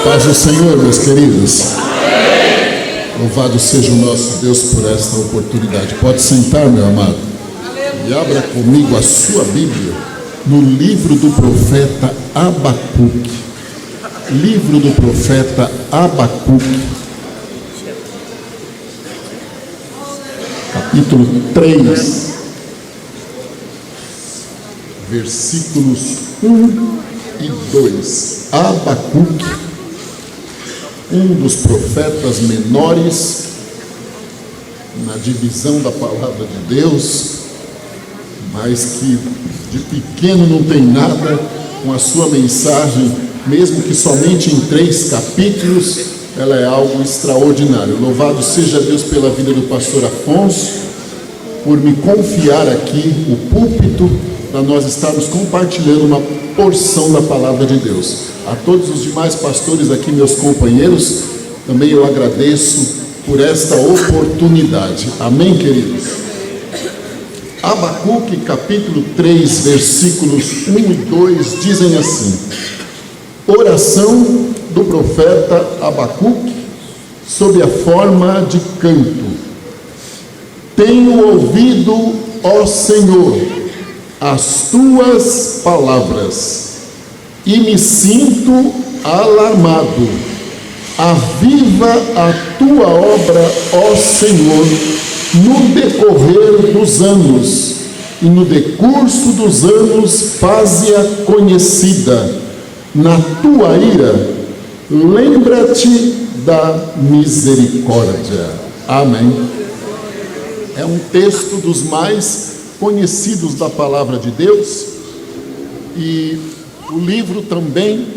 Paz do Senhor, meus queridos. Louvado seja o nosso Deus por esta oportunidade. Pode sentar, meu amado. E abra comigo a sua Bíblia no livro do profeta Abacuque. Livro do profeta Abacuque, capítulo 3, versículos 1 e 2. Abacuque, um dos profetas menores na divisão da palavra de Deus, mas que de pequeno não tem nada, com a sua mensagem, mesmo que somente em 3 capítulos, ela é algo extraordinário. Louvado seja Deus pela vida do pastor Afonso, por me confiar aqui o púlpito para nós estarmos compartilhando uma porção da palavra de Deus. A todos os demais pastores aqui, meus companheiros, também eu agradeço por esta oportunidade. Amém, queridos? Abacuque, capítulo 3, versículos 1 e 2, dizem assim: oração do profeta Abacuque, sob a forma de canto. Tenho ouvido, ó Senhor, as tuas palavras, e me sinto alarmado. Aviva a tua obra, ó Senhor, no decorrer dos anos, e no decurso dos anos faze-a conhecida. Na tua ira, lembra-te da misericórdia. Amém. É um texto dos mais conhecidos da palavra de Deus, e o livro também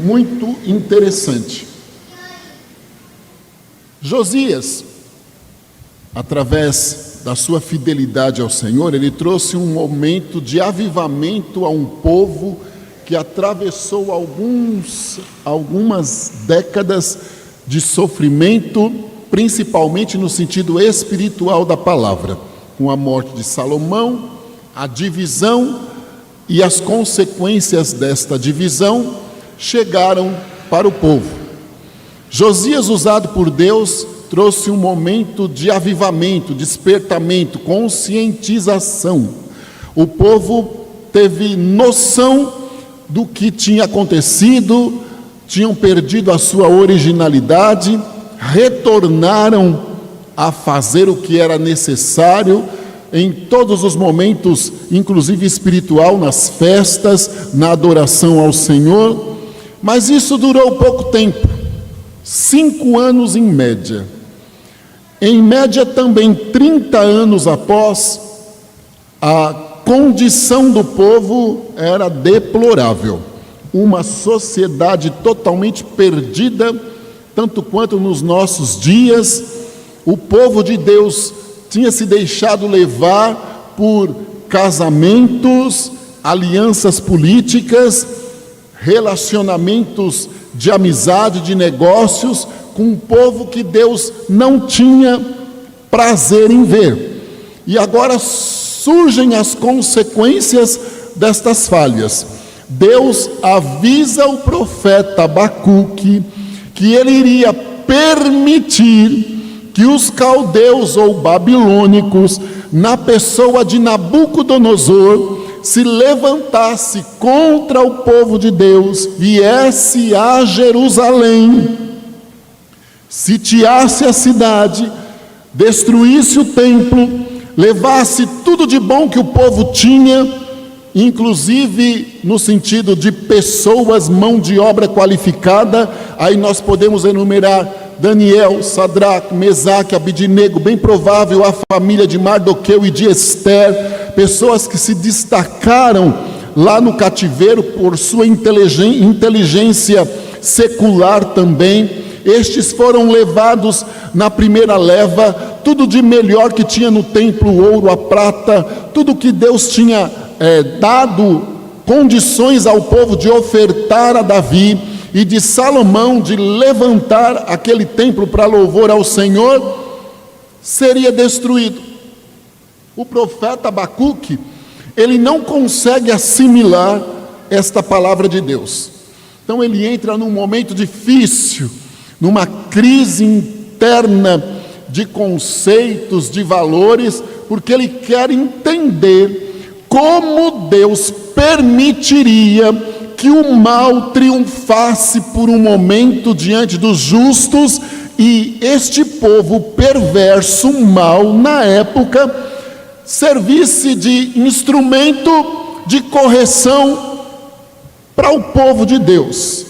muito interessante. Josias, através da sua fidelidade ao Senhor, ele trouxe um momento de avivamento a um povo que atravessou algumas décadas de sofrimento, principalmente no sentido espiritual da palavra, com a morte de Salomão, a divisão e as consequências desta divisão chegaram para o povo. Josias, usado por Deus, trouxe um momento de avivamento, despertamento, conscientização. O povo teve noção do que tinha acontecido, tinham perdido a sua originalidade, retornaram a fazer o que era necessário em todos os momentos, inclusive espiritual, nas festas, na adoração ao Senhor. Mas isso durou pouco tempo, 5 anos em média. Em média também 30 anos após, a condição do povo era deplorável. Uma sociedade totalmente perdida, tanto quanto nos nossos dias. O povo de Deus tinha se deixado levar por casamentos, alianças políticas, relacionamentos de amizade, de negócios, com um povo que Deus não tinha prazer em ver. E agora surgem as consequências destas falhas. Deus avisa o profeta Abacuque que ele iria permitir que os caldeus ou babilônicos, na pessoa de Nabucodonosor, se levantasse contra o povo de Deus, viesse a Jerusalém, sitiasse a cidade, destruísse o templo, levasse tudo de bom que o povo tinha, inclusive no sentido de pessoas, mão de obra qualificada. Aí nós podemos enumerar Daniel, Sadraque, Mesaque, Abidnego, bem provável a família de Mardoqueu e de Esther, pessoas que se destacaram lá no cativeiro por sua inteligência secular também. Estes foram levados na primeira leva, tudo de melhor que tinha no templo, o ouro, a prata, tudo que Deus tinha dado condições ao povo de ofertar a Davi e de Salomão de levantar aquele templo para louvor ao Senhor, seria destruído. O profeta Abacuque, ele não consegue assimilar esta palavra de Deus. Então ele entra num momento difícil, numa crise interna de conceitos, de valores, porque ele quer entender como Deus permitiria que o mal triunfasse por um momento diante dos justos, e este povo perverso, mal, na época, servisse de instrumento de correção para o povo de Deus.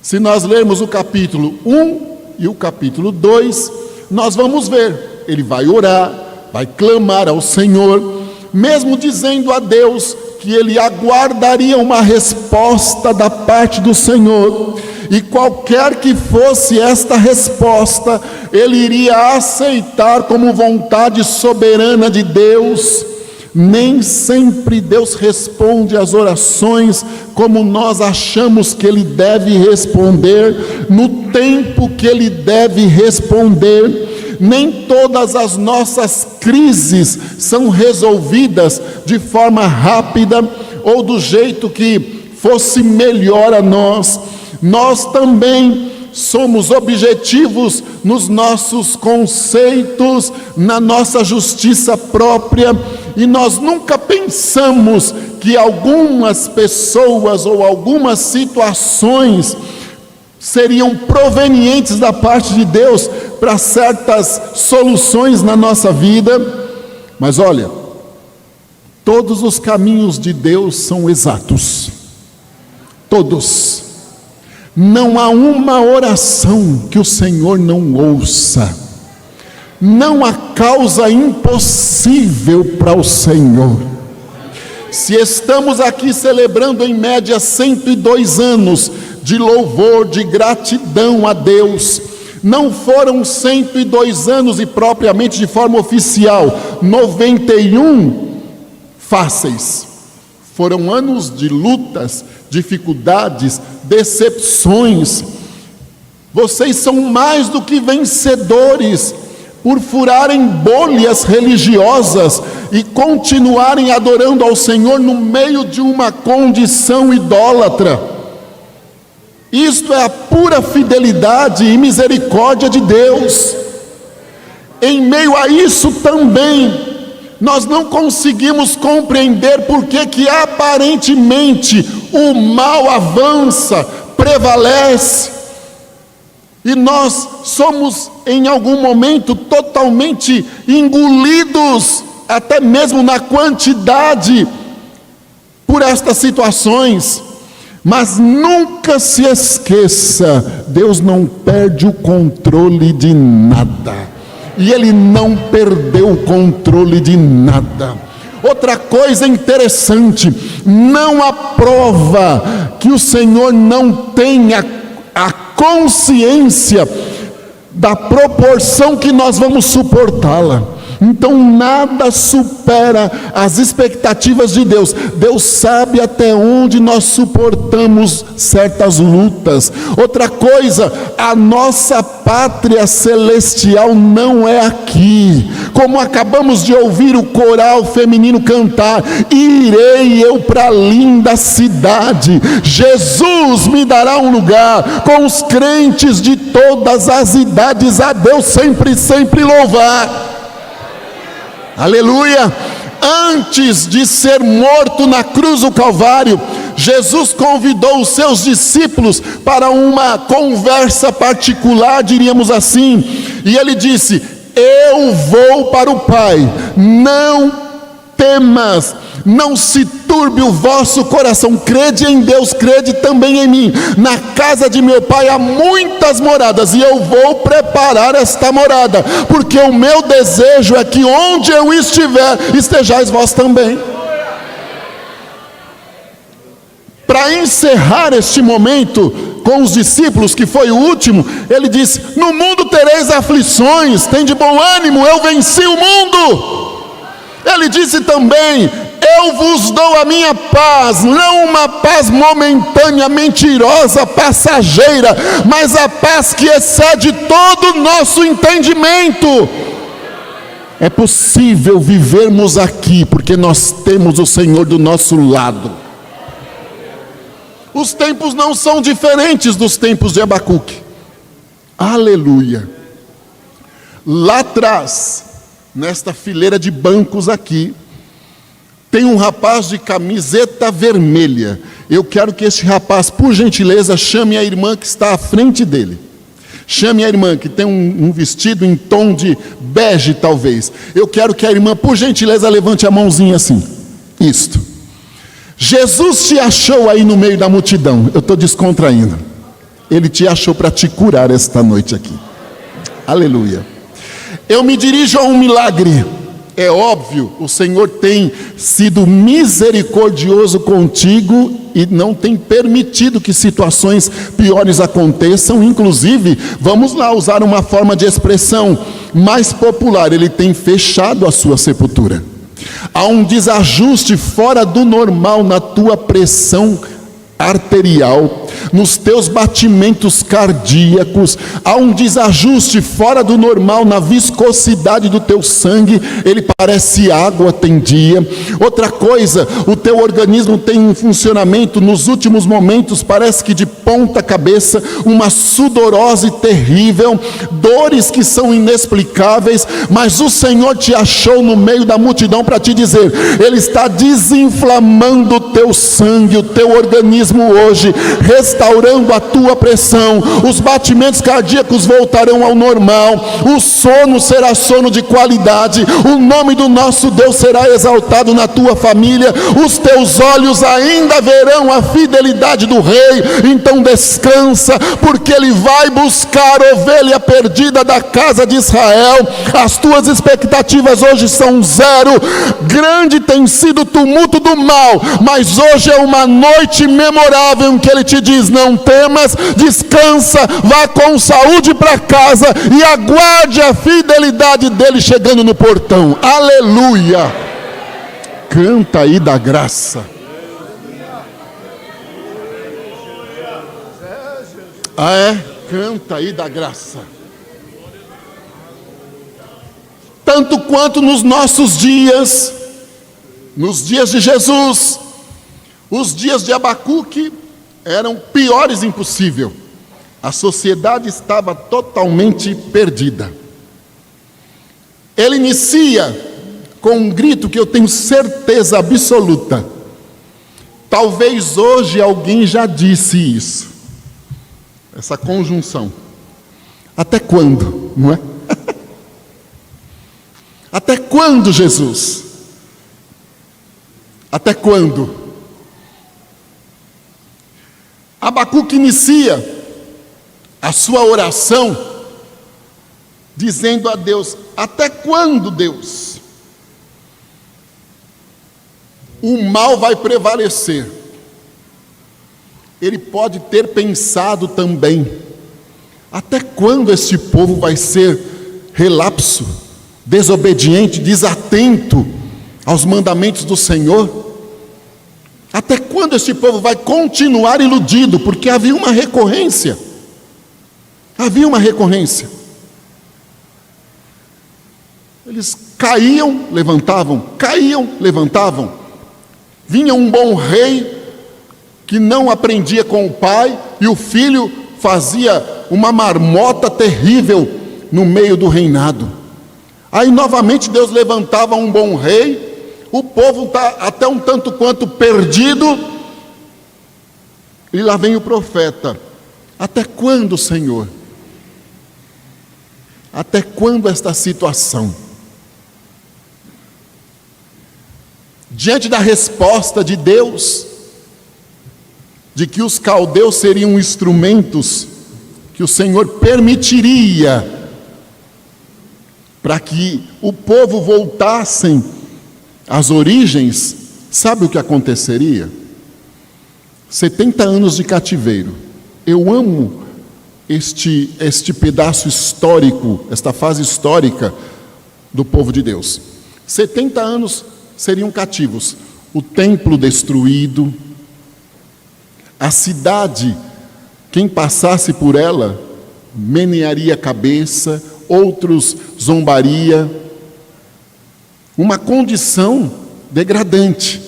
Se nós lermos o capítulo 1 e o capítulo 2, nós vamos ver, ele vai orar, vai clamar ao Senhor, mesmo dizendo a Deus que ele aguardaria uma resposta da parte do Senhor, e qualquer que fosse esta resposta, ele iria aceitar como vontade soberana de Deus. Nem sempre Deus responde às orações como nós achamos que ele deve responder, no tempo que ele deve responder. Nem todas as nossas crises são resolvidas de forma rápida ou do jeito que fosse melhor a nós. Nós também somos objetivos nos nossos conceitos, na nossa justiça própria, e nós nunca pensamos que algumas pessoas ou algumas situações seriam provenientes da parte de Deus para certas soluções na nossa vida. Mas olha, todos os caminhos de Deus são exatos, todos. Não há uma oração que o Senhor não ouça, não há causa impossível para o Senhor. Se estamos aqui celebrando em média 102 anos de louvor, de gratidão a Deus, não foram 102 anos e propriamente de forma oficial 91 fáceis, foram anos de lutas, dificuldades, decepções. Vocês são mais do que vencedores por furarem bolhas religiosas e continuarem adorando ao Senhor no meio de uma condição idólatra. Isto é a pura fidelidade e misericórdia de Deus. Em meio a isso também, nós não conseguimos compreender por que aparentemente o mal avança, prevalece, e nós somos em algum momento totalmente engolidos, até mesmo na quantidade, por estas situações. Mas nunca se esqueça, Deus não perde o controle de nada. E Ele não perdeu o controle de nada. Outra coisa interessante, não há prova que o Senhor não tenha a consciência da proporção que nós vamos suportá-la. Então nada supera as expectativas de Deus. Deus sabe até onde nós suportamos certas lutas. Outra coisa, a nossa pátria celestial não é aqui. Como acabamos de ouvir o coral feminino cantar: irei eu para a linda cidade, Jesus me dará um lugar, com os crentes de todas as idades, a Deus sempre, sempre louvar. Aleluia! Antes de ser morto na cruz do Calvário, Jesus convidou os seus discípulos para uma conversa particular, diríamos assim, e ele disse: eu vou para o Pai, não temas, não se turbe o vosso coração, crede em Deus, crede também em mim. Na casa de meu Pai há muitas moradas, e eu vou preparar esta morada, porque o meu desejo é que onde eu estiver, estejais vós também. Para encerrar este momento com os discípulos, que foi o último, ele disse: no mundo tereis aflições, tem de bom ânimo, eu venci o mundo. Ele disse também: eu vos dou a minha paz, não uma paz momentânea, mentirosa, passageira, mas a paz que excede todo o nosso entendimento. É possível vivermos aqui, porque nós temos o Senhor do nosso lado. Os tempos não são diferentes dos tempos de Abacuque. Aleluia. Lá atrás, nesta fileira de bancos aqui, tem um rapaz de camiseta vermelha. Eu quero que este rapaz, por gentileza, chame a irmã que está à frente dele. Chame a irmã que tem um vestido em tom de bege, talvez. Eu quero que a irmã, por gentileza, levante a mãozinha assim. Isto. Jesus te achou aí no meio da multidão. Eu estou descontraindo. Ele te achou para te curar esta noite aqui. Aleluia. Eu me dirijo a um milagre. É óbvio, o Senhor tem sido misericordioso contigo e não tem permitido que situações piores aconteçam. Inclusive, vamos lá usar uma forma de expressão mais popular, ele tem fechado a sua sepultura. Há um desajuste fora do normal na tua pressão arterial, nos teus batimentos cardíacos, há um desajuste fora do normal na viscosidade do teu sangue, ele parece água, tem dia. Outra coisa, o teu organismo tem um funcionamento nos últimos momentos, parece que de ponta cabeça, uma sudorose terrível, dores que são inexplicáveis, mas o Senhor te achou no meio da multidão para te dizer, ele está desinflamando o teu sangue, o teu organismo hoje, restaurando a tua pressão, os batimentos cardíacos voltarão ao normal, o sono será sono de qualidade, o nome do nosso Deus será exaltado na tua família, os teus olhos ainda verão a fidelidade do rei. Então descansa, porque ele vai buscar a ovelha perdida da casa de Israel. As tuas expectativas hoje são zero. Grande tem sido o tumulto do mal, mas hoje é uma noite memorável em que ele te diz, não temas, descansa, vá com saúde para casa e aguarde a fidelidade dele chegando no portão. Aleluia. Canta aí da graça. Ah, é? Canta aí da graça. Tanto quanto nos nossos dias, nos dias de Jesus, os dias de Abacuque eram piores impossível. A sociedade estava totalmente perdida. Ele inicia com um grito que eu tenho certeza absoluta. Talvez hoje alguém já disse isso. Essa conjunção. Até quando, não é? Até quando, Jesus? Até quando? Abacuque inicia a sua oração dizendo a Deus, até quando, Deus? O mal vai prevalecer. Ele pode ter pensado também, até quando este povo vai ser relapso, desobediente, desatento aos mandamentos do Senhor? Até quando este povo vai continuar iludido? Porque havia uma recorrência. Havia uma recorrência. Eles caíam, levantavam, caíam, levantavam. Vinha um bom rei que não aprendia com o pai, e o filho fazia uma marmota terrível no meio do reinado. Aí novamente Deus levantava um bom rei. O povo está até um tanto quanto perdido. E lá vem o profeta. Até quando, Senhor? Até quando esta situação? Diante da resposta de Deus, de que os caldeus seriam instrumentos que o Senhor permitiria para que o povo voltassem às origens, sabe o que aconteceria? 70 anos de cativeiro. Eu amo este pedaço histórico, esta fase histórica do povo de Deus. 70 anos seriam cativos. O templo destruído, a cidade, quem passasse por ela, menearia a cabeça, outros zombaria. Uma condição degradante.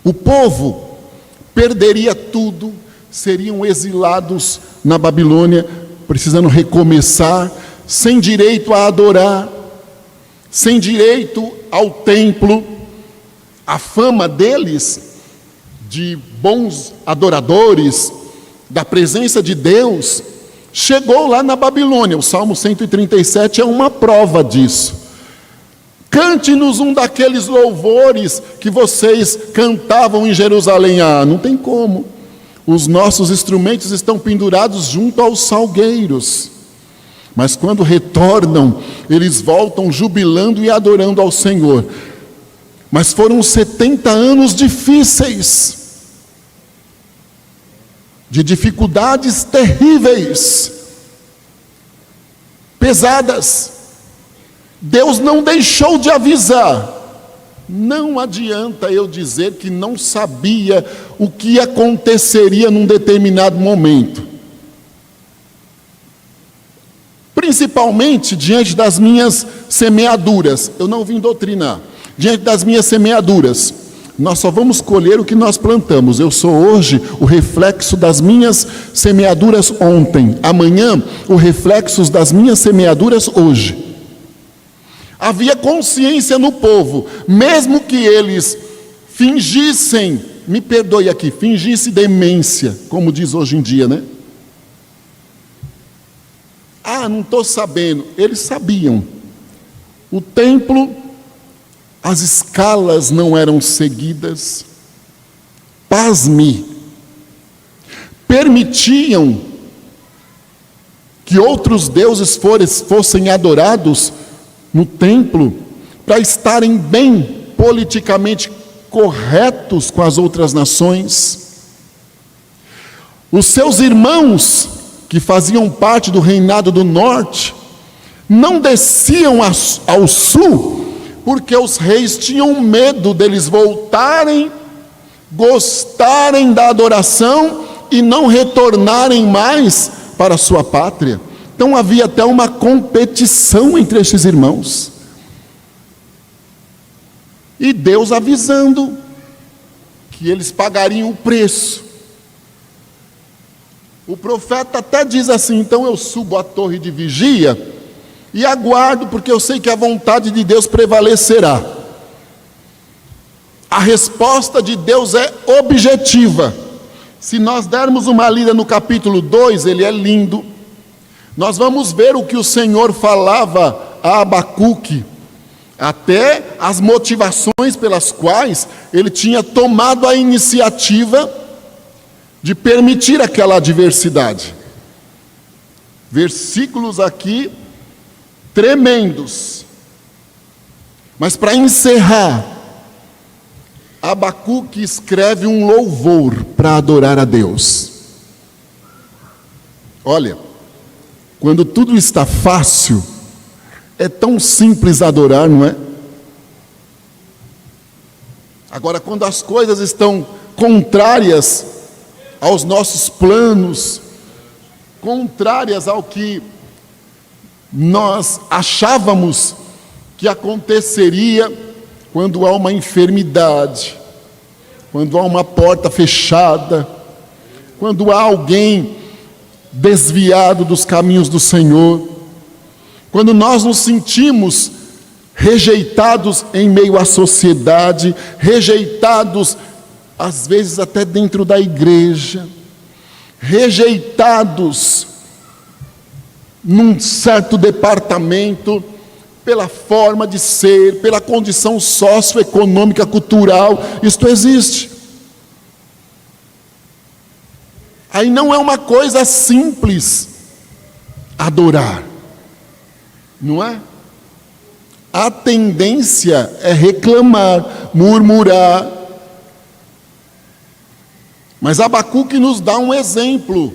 O povo perderia tudo, seriam exilados na Babilônia, precisando recomeçar, sem direito a adorar, sem direito ao templo. A fama deles, de bons adoradores, da presença de Deus, chegou lá na Babilônia. O Salmo 137 é uma prova disso. Cante-nos um daqueles louvores que vocês cantavam em Jerusalém. Ah, não tem como. Os nossos instrumentos estão pendurados junto aos salgueiros. Mas quando retornam, eles voltam jubilando e adorando ao Senhor. Mas foram 70 anos difíceis, de dificuldades terríveis, pesadas. Deus não deixou de avisar. Não adianta eu dizer que não sabia o que aconteceria num determinado momento. Principalmente diante das minhas semeaduras. Eu não vim doutrinar. Diante das minhas semeaduras, nós só vamos colher o que nós plantamos. Eu sou hoje o reflexo das minhas semeaduras ontem. Amanhã, o reflexo das minhas semeaduras hoje. Havia consciência no povo, mesmo que eles fingissem, me perdoe aqui, fingissem demência, como diz hoje em dia, né? Ah, não estou sabendo. Eles sabiam. O templo, as escalas não eram seguidas. Pasme. Permitiam que outros deuses fossem adorados no templo, para estarem bem politicamente corretos com as outras nações. Os seus irmãos, que faziam parte do reinado do norte, não desciam ao sul, porque os reis tinham medo deles voltarem, gostarem da adoração e não retornarem mais para a sua pátria. Então havia até uma competição entre esses irmãos. E Deus avisando que eles pagariam o preço. O profeta até diz assim: então eu subo à torre de vigia e aguardo, porque eu sei que a vontade de Deus prevalecerá. A resposta de Deus é objetiva. Se nós dermos uma lida no capítulo 2, ele é lindo. Nós vamos ver o que o Senhor falava a Abacuque, até as motivações pelas quais ele tinha tomado a iniciativa de permitir aquela adversidade. Versículos aqui tremendos. Mas para encerrar, Abacuque escreve um louvor para adorar a Deus. Olha, quando tudo está fácil, é tão simples adorar, não é? Agora, quando as coisas estão contrárias aos nossos planos, contrárias ao que nós achávamos que aconteceria, quando há uma enfermidade, quando há uma porta fechada, quando há alguém desviado dos caminhos do Senhor, quando nós nos sentimos rejeitados em meio à sociedade, rejeitados às vezes até dentro da igreja, rejeitados num certo departamento, pela forma de ser, pela condição socioeconômica, cultural, isto existe. Aí não é uma coisa simples adorar, não é? A tendência é reclamar, murmurar. Mas Abacuque nos dá um exemplo.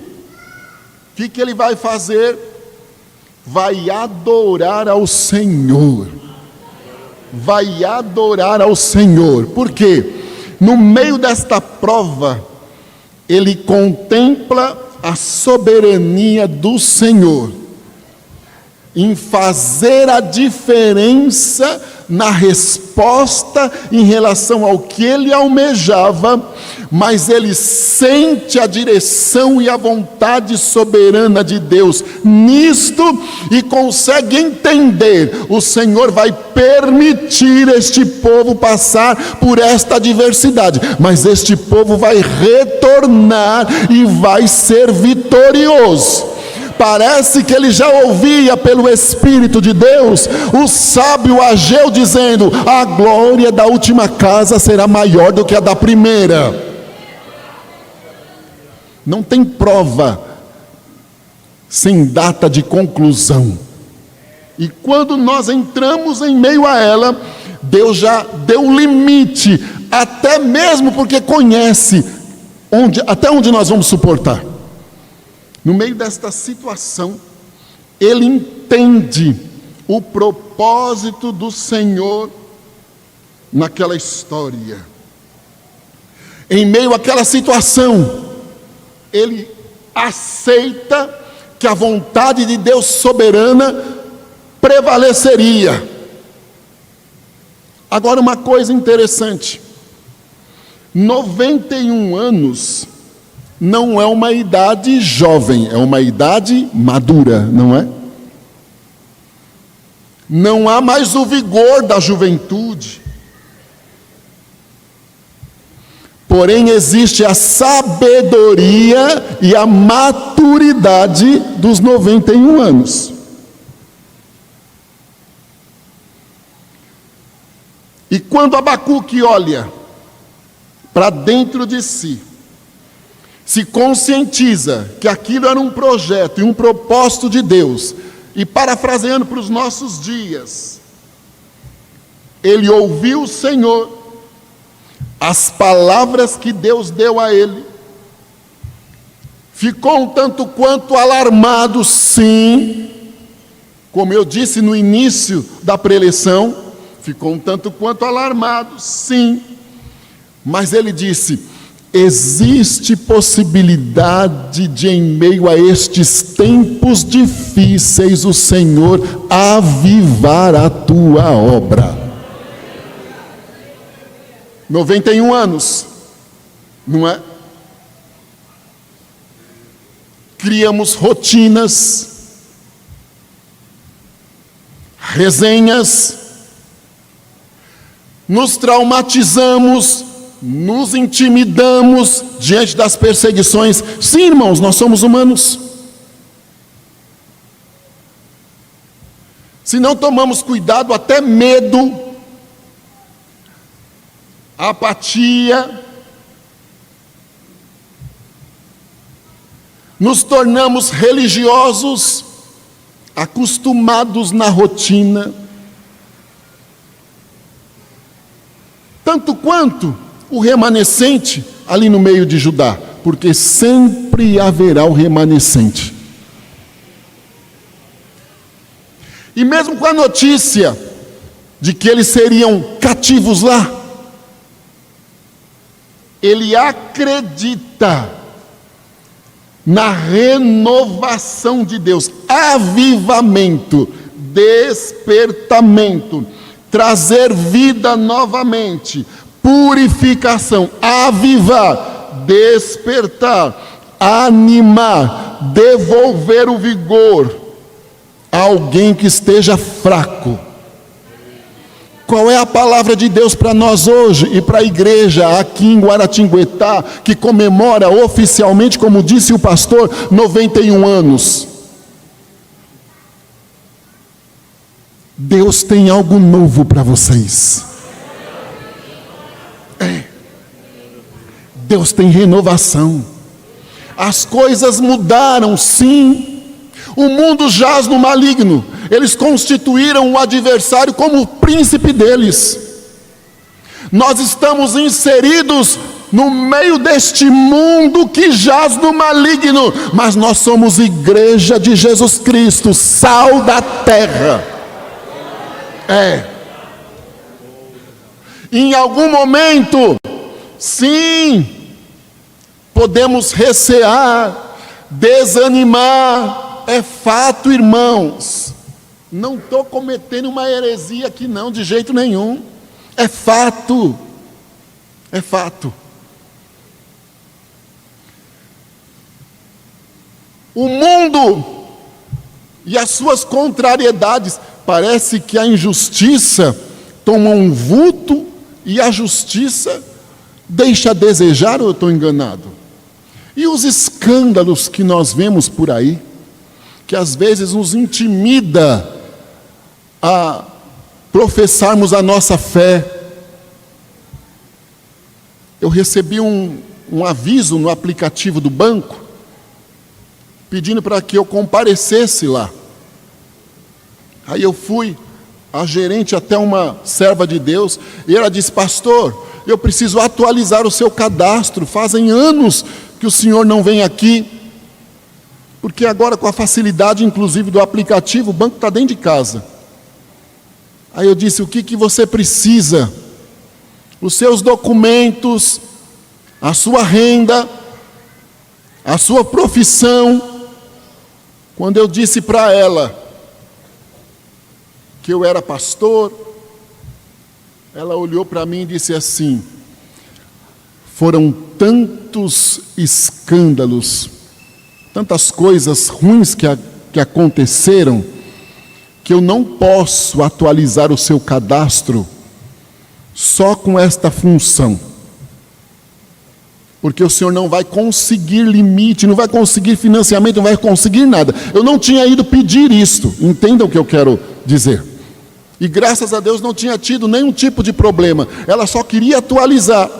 O que ele vai fazer? Vai adorar ao Senhor. Vai adorar ao Senhor. Por quê? No meio desta prova, ele contempla a soberania do Senhor em fazer a diferença na resposta em relação ao que ele almejava, mas ele sente a direção e a vontade soberana de Deus nisto e consegue entender: o Senhor vai permitir este povo passar por esta adversidade, mas este povo vai retornar e vai ser vitorioso. Parece que ele já ouvia pelo Espírito de Deus o sábio Ageu dizendo: a glória da última casa será maior do que a da primeira. Não tem prova sem data de conclusão. E quando nós entramos em meio a ela, Deus já deu um limite, até mesmo porque conhece até onde nós vamos suportar. No meio desta situação, ele entende o propósito do Senhor naquela história. Em meio àquela situação, ele aceita que a vontade de Deus soberana prevaleceria. Agora, uma coisa interessante: 91 anos não é uma idade jovem, é uma idade madura, não é? Não há mais o vigor da juventude. Porém, existe a sabedoria e a maturidade dos 91 anos. E quando Abacuque olha para dentro de si, se conscientiza que aquilo era um projeto e um propósito de Deus, e parafraseando para os nossos dias, ele ouviu o Senhor, as palavras que Deus deu a ele, ficou um tanto quanto alarmado, sim, como eu disse no início da preleção, ficou um tanto quanto alarmado, sim, mas ele disse: existe possibilidade de, em meio a estes tempos difíceis, o Senhor avivar a tua obra. 91 anos, não é? Criamos rotinas, resenhas, nos traumatizamos, nos intimidamos diante das perseguições. Sim, irmãos, nós somos humanos. Se não tomamos cuidado, até medo, apatia, nos tornamos religiosos, acostumados na rotina, tanto quanto o remanescente ali no meio de Judá, porque sempre haverá o remanescente. E mesmo com a notícia de que eles seriam cativos lá, ele acredita na renovação de Deus, avivamento, despertamento, trazer vida novamente, purificação, avivar, despertar, animar, devolver o vigor a alguém que esteja fraco. Qual é a palavra de Deus para nós hoje e para a igreja aqui em Guaratinguetá, que comemora oficialmente, como disse o pastor, 91 anos? Deus tem algo novo para vocês. Deus tem renovação. As coisas mudaram, sim. O mundo jaz no maligno. Eles constituíram o adversário como o príncipe deles. Nós estamos inseridos no meio deste mundo que jaz no maligno, mas nós somos igreja de Jesus Cristo, sal da terra. Em algum momento, sim, podemos recear, desanimar. É fato, irmãos. Não estou cometendo uma heresia aqui não, de jeito nenhum. É fato. É fato. O mundo e as suas contrariedades, parece que a injustiça toma um vulto e a justiça deixa a desejar, ou eu estou enganado? E os escândalos que nós vemos por aí, que às vezes nos intimida a professarmos a nossa fé. Eu recebi um aviso no aplicativo do banco, pedindo para que eu comparecesse lá. Aí eu fui, a gerente, até uma serva de Deus, e ela disse: pastor, eu preciso atualizar o seu cadastro, fazem anos que o senhor não vem aqui, porque agora com a facilidade inclusive do aplicativo, o banco está dentro de casa. Aí eu disse: o que você precisa? Os seus documentos, a sua renda, a sua profissão. Quando eu disse para ela que eu era pastor, ela olhou para mim e disse assim: foram tantos escândalos, tantas coisas ruins que aconteceram, que eu não posso atualizar o seu cadastro só com esta função, porque o senhor não vai conseguir limite, não vai conseguir financiamento, não vai conseguir nada. Eu não tinha ido pedir isto, entendam o que eu quero dizer. E graças a Deus não tinha tido nenhum tipo de problema. Ela só queria atualizar,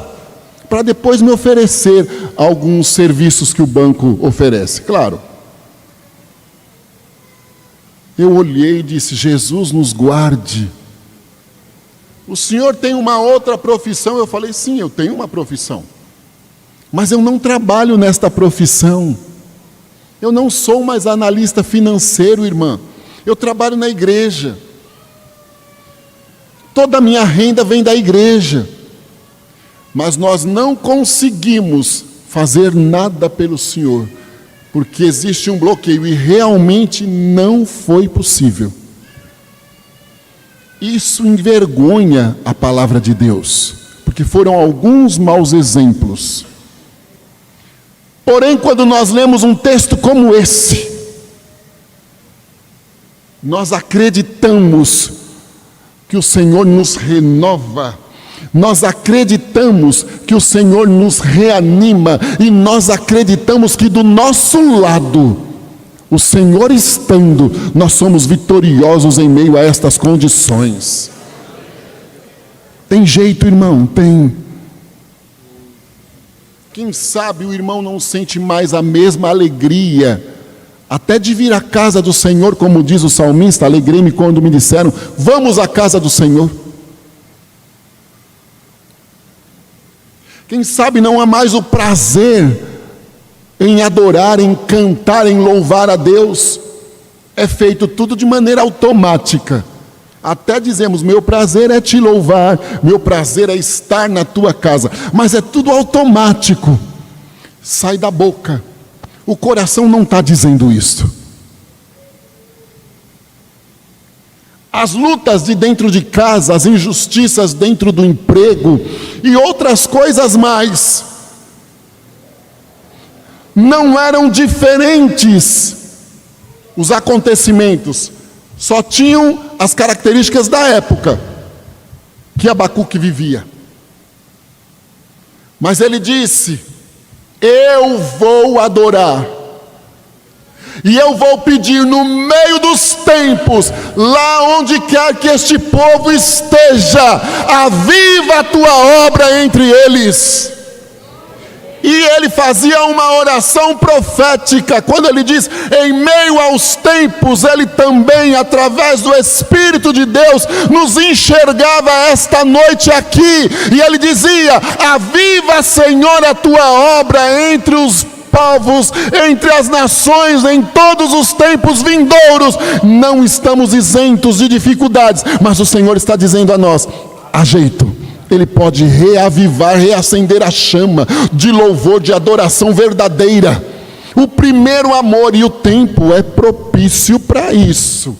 para depois me oferecer alguns serviços que o banco oferece. Claro. Eu olhei e disse: Jesus nos guarde. O senhor tem uma outra profissão? Eu falei: sim, eu tenho uma profissão. Mas eu não trabalho nesta profissão. Eu não sou mais analista financeiro, irmã. Eu trabalho na igreja. Toda a minha renda vem da igreja. Mas nós não conseguimos fazer nada pelo Senhor, porque existe um bloqueio e realmente não foi possível. Isso envergonha a palavra de Deus, porque foram alguns maus exemplos. Porém, quando nós lemos um texto como esse, nós acreditamos que o Senhor nos renova, nós acreditamos que o Senhor nos reanima, e nós acreditamos que do nosso lado, o Senhor estando, nós somos vitoriosos em meio a estas condições. Tem jeito, irmão? Tem. Quem sabe o irmão não sente mais a mesma alegria, até de vir à casa do Senhor, como diz o salmista: alegrei-me quando me disseram, vamos à casa do Senhor. Quem sabe não há mais o prazer em adorar, em cantar, em louvar a Deus. É feito tudo de maneira automática. Até dizemos: meu prazer é te louvar, meu prazer é estar na tua casa. Mas é tudo automático. Sai da boca. O coração não está dizendo isso. As lutas de dentro de casa, as injustiças dentro do emprego e outras coisas mais, não eram diferentes. Os acontecimentos só tinham as características da época que Abacuque vivia. Mas ele disse: eu vou adorar, e eu vou pedir no meio dos tempos, lá onde quer que este povo esteja, aviva a tua obra entre eles. E ele fazia uma oração profética. Quando ele diz em meio aos tempos, ele também, através do Espírito de Deus, nos enxergava esta noite aqui, e ele dizia: aviva, Senhor, a tua obra entre os povos, entre as nações, em todos os tempos vindouros. Não estamos isentos de dificuldades, mas o Senhor está dizendo a nós: há jeito. Ele pode reavivar, reacender a chama de louvor, de adoração verdadeira. O primeiro amor, e o tempo é propício para isso.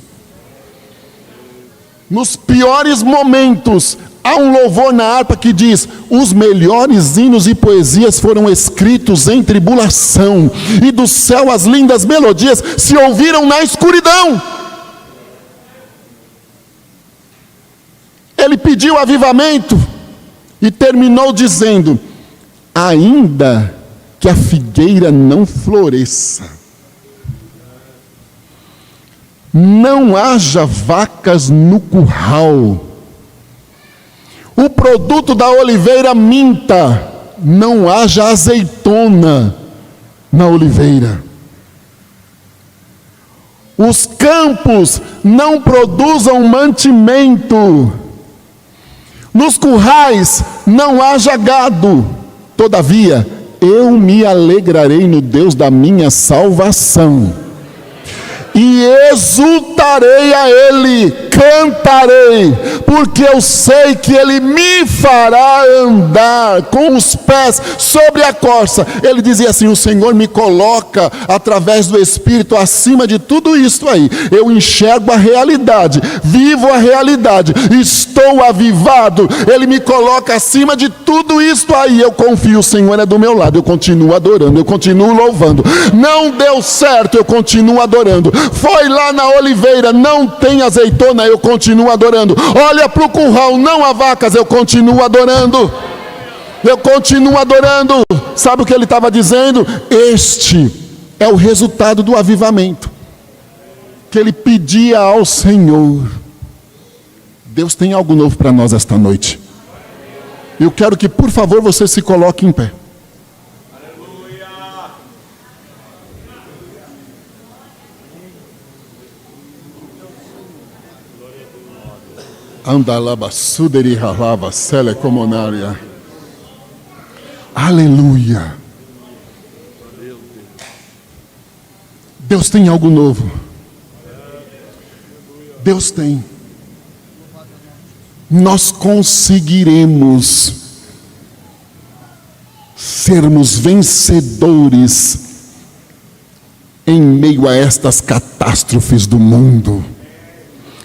Nos piores momentos, Há um louvor na harpa que diz: os melhores hinos e poesias foram escritos em tribulação, e do céu as lindas melodias se ouviram na escuridão. Ele pediu avivamento e terminou dizendo: ainda que a figueira não floresça, não haja vacas no curral, o produto da oliveira minta, não haja azeitona na oliveira, os campos não produzam mantimento, nos currais não haja gado, todavia eu me alegrarei no Deus da minha salvação, e exultarei a Ele, cantarei, porque eu sei que Ele me fará andar com os pés sobre a corça. Ele dizia assim: o Senhor me coloca através do Espírito acima de tudo isso aí. Eu enxergo a realidade, vivo a realidade, estou avivado. Ele me coloca acima de tudo isso aí. Eu confio, o Senhor é do meu lado, eu continuo adorando, eu continuo louvando. Não deu certo, eu continuo adorando. Foi lá na oliveira, não tem azeitona, eu continuo adorando. Olha para o curral, não há vacas, eu continuo adorando. Eu continuo adorando. Sabe o que ele estava dizendo? Este é o resultado do avivamento que ele pedia ao Senhor. Deus tem algo novo para nós esta noite. Eu quero que, por favor, você se coloque em pé. Andalaba suderi halava sele comonaria. Aleluia. Deus tem algo novo. Deus tem. Nós conseguiremos sermos vencedores em meio a estas catástrofes do mundo.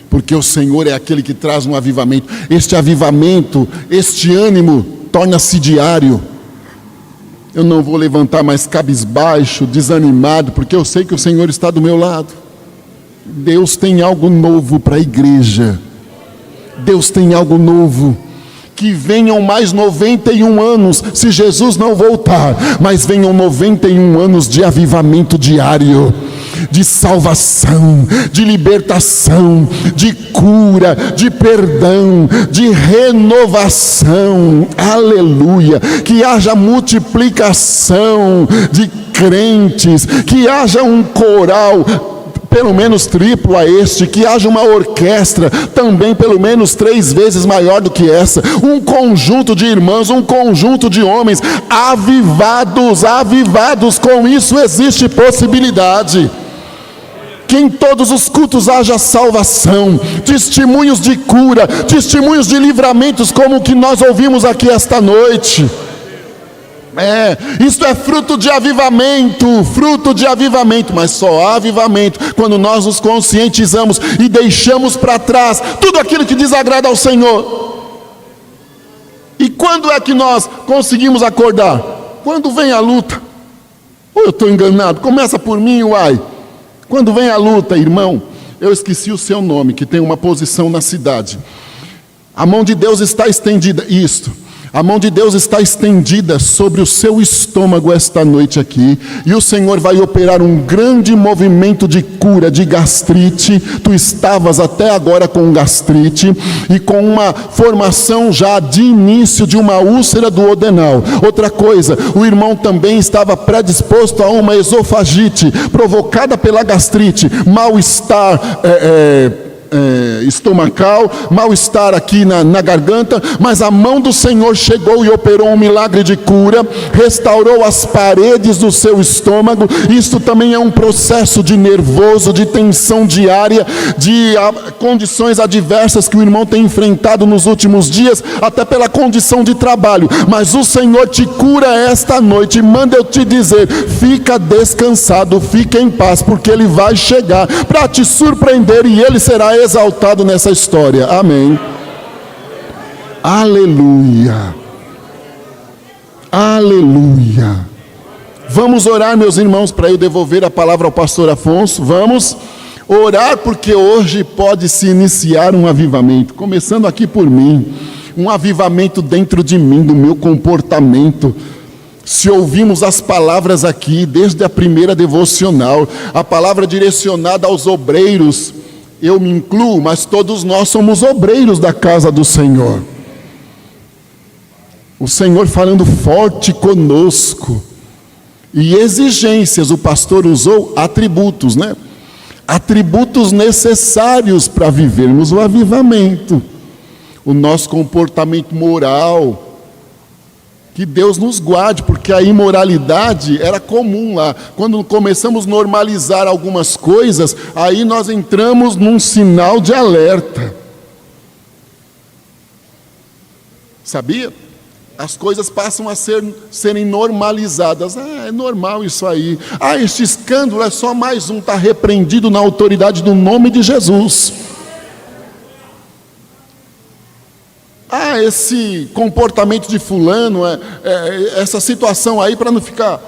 Porque o Senhor é aquele que traz um avivamento. Este avivamento, este ânimo, torna-se diário. Eu não vou levantar mais cabisbaixo, desanimado, porque eu sei que o Senhor está do meu lado. Deus tem algo novo para a igreja. Deus tem algo novo. Que venham mais 91 anos, se Jesus não voltar, mas venham 91 anos de avivamento diário, de salvação, de libertação, de cura, de perdão, de renovação. Aleluia. Que haja multiplicação de crentes, que haja um coral pelo menos triplo a este, que haja uma orquestra também pelo menos 3 vezes maior do que essa, um conjunto de irmãos, um conjunto de homens avivados. Com isso existe possibilidade. Que em todos os cultos haja salvação, testemunhos de cura, testemunhos de livramentos como o que nós ouvimos aqui esta noite. Isto é fruto de avivamento, mas só há avivamento quando nós nos conscientizamos e deixamos para trás tudo aquilo que desagrada ao Senhor. E quando é que nós conseguimos acordar? Quando vem a luta. Ou eu estou enganado? Começa por mim, uai. Quando vem a luta, irmão, eu esqueci o seu nome, que tem uma posição na cidade. A mão de Deus está estendida, a mão de Deus está estendida sobre o seu estômago esta noite aqui, e o Senhor vai operar um grande movimento de cura de gastrite. Tu estavas até agora com gastrite e com uma formação já de início de uma úlcera do duodenal. Outra coisa, o irmão também estava predisposto a uma esofagite provocada pela gastrite, mal-estar estomacal, mal-estar aqui na garganta, mas a mão do Senhor chegou e operou um milagre de cura, restaurou as paredes do seu estômago. Isto também é um processo de nervoso, de tensão diária, de condições adversas que o irmão tem enfrentado nos últimos dias, até pela condição de trabalho, mas o Senhor te cura esta noite. E manda eu te dizer, fica descansado, fica em paz, porque Ele vai chegar para te surpreender e Ele será exaltado nessa história. Amém. Aleluia. Aleluia. Vamos orar, meus irmãos, para eu devolver a palavra ao pastor Afonso. Vamos orar, porque hoje pode se iniciar um avivamento, começando aqui por mim, um avivamento dentro de mim, do meu comportamento. Se ouvimos as palavras aqui, desde a primeira devocional, a palavra direcionada aos obreiros, eu me incluo, mas todos nós somos obreiros da casa do Senhor. O Senhor falando forte conosco. E exigências, o pastor usou atributos, né? Atributos necessários para vivermos o avivamento. O nosso comportamento moral. Que Deus nos guarde, porque a imoralidade era comum lá. Quando começamos a normalizar algumas coisas, aí nós entramos num sinal de alerta. Sabia? As coisas passam a serem normalizadas. É normal isso aí. Este escândalo é só mais um, está repreendido na autoridade do nome de Jesus. Esse comportamento de fulano, essa situação aí, para não ficar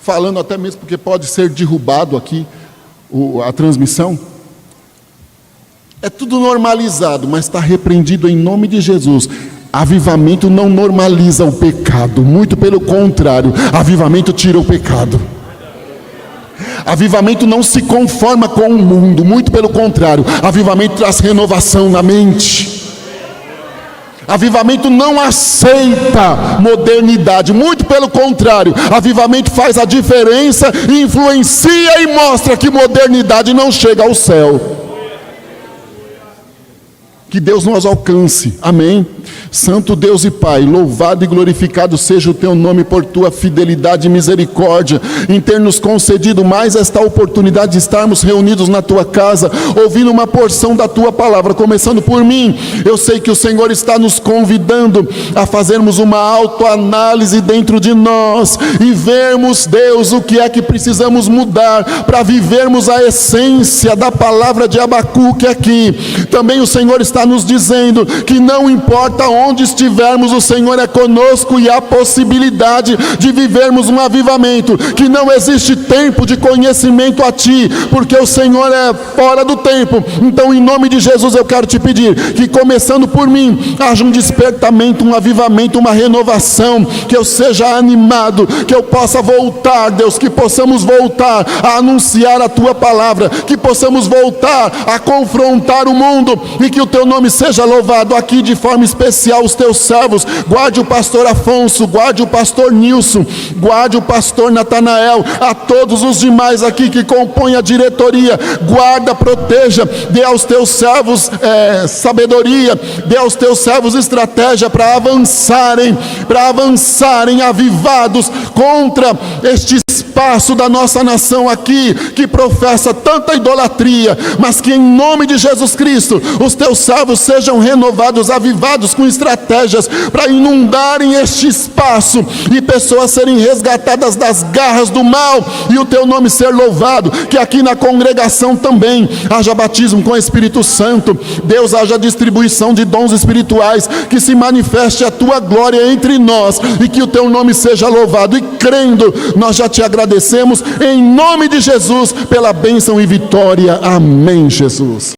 falando até mesmo, porque pode ser derrubado aqui a transmissão. É tudo normalizado, mas está repreendido em nome de Jesus. Avivamento não normaliza o pecado, muito pelo contrário, avivamento tira o pecado. Avivamento não se conforma com o mundo, muito pelo contrário, avivamento traz renovação na mente. Avivamento não aceita modernidade, muito pelo contrário, avivamento faz a diferença, influencia e mostra que modernidade não chega ao céu. Que Deus nos alcance, amém? Santo Deus e Pai, louvado e glorificado seja o teu nome por tua fidelidade e misericórdia, em ter nos concedido mais esta oportunidade de estarmos reunidos na tua casa, ouvindo uma porção da tua palavra, começando por mim. Eu sei que o Senhor está nos convidando a fazermos uma autoanálise dentro de nós, e vermos, Deus, o que é que precisamos mudar, para vivermos a essência da palavra de Abacuque aqui. Também o Senhor está nos dizendo que não importa onde estivermos, o Senhor é conosco, e há possibilidade de vivermos um avivamento, que não existe tempo de conhecimento a Ti, porque o Senhor é fora do tempo. Então, em nome de Jesus, eu quero te pedir que, começando por mim, haja um despertamento, um avivamento, uma renovação, que eu seja animado, que eu possa voltar, Deus, que possamos voltar a anunciar a Tua palavra, que possamos voltar a confrontar o mundo, e que o Teu nome seja louvado aqui de forma especial. Os Teus servos, guarde o pastor Afonso, guarde o pastor Nilson, guarde o pastor Natanael, a todos os demais aqui que compõem a diretoria, guarda, proteja, dê aos Teus servos sabedoria, dê aos Teus servos estratégia para avançarem avivados contra este espaço da nossa nação aqui, que professa tanta idolatria, mas que em nome de Jesus Cristo, os Teus servos sejam renovados, avivados com estratégias para inundarem este espaço, e pessoas serem resgatadas das garras do mal, e o Teu nome ser louvado. Que aqui na congregação também haja batismo com o Espírito Santo, Deus, haja distribuição de dons espirituais, que se manifeste a Tua glória entre nós, e que o Teu nome seja louvado. E crendo, nós já Te agradecemos em nome de Jesus pela bênção e vitória. Amém, Jesus.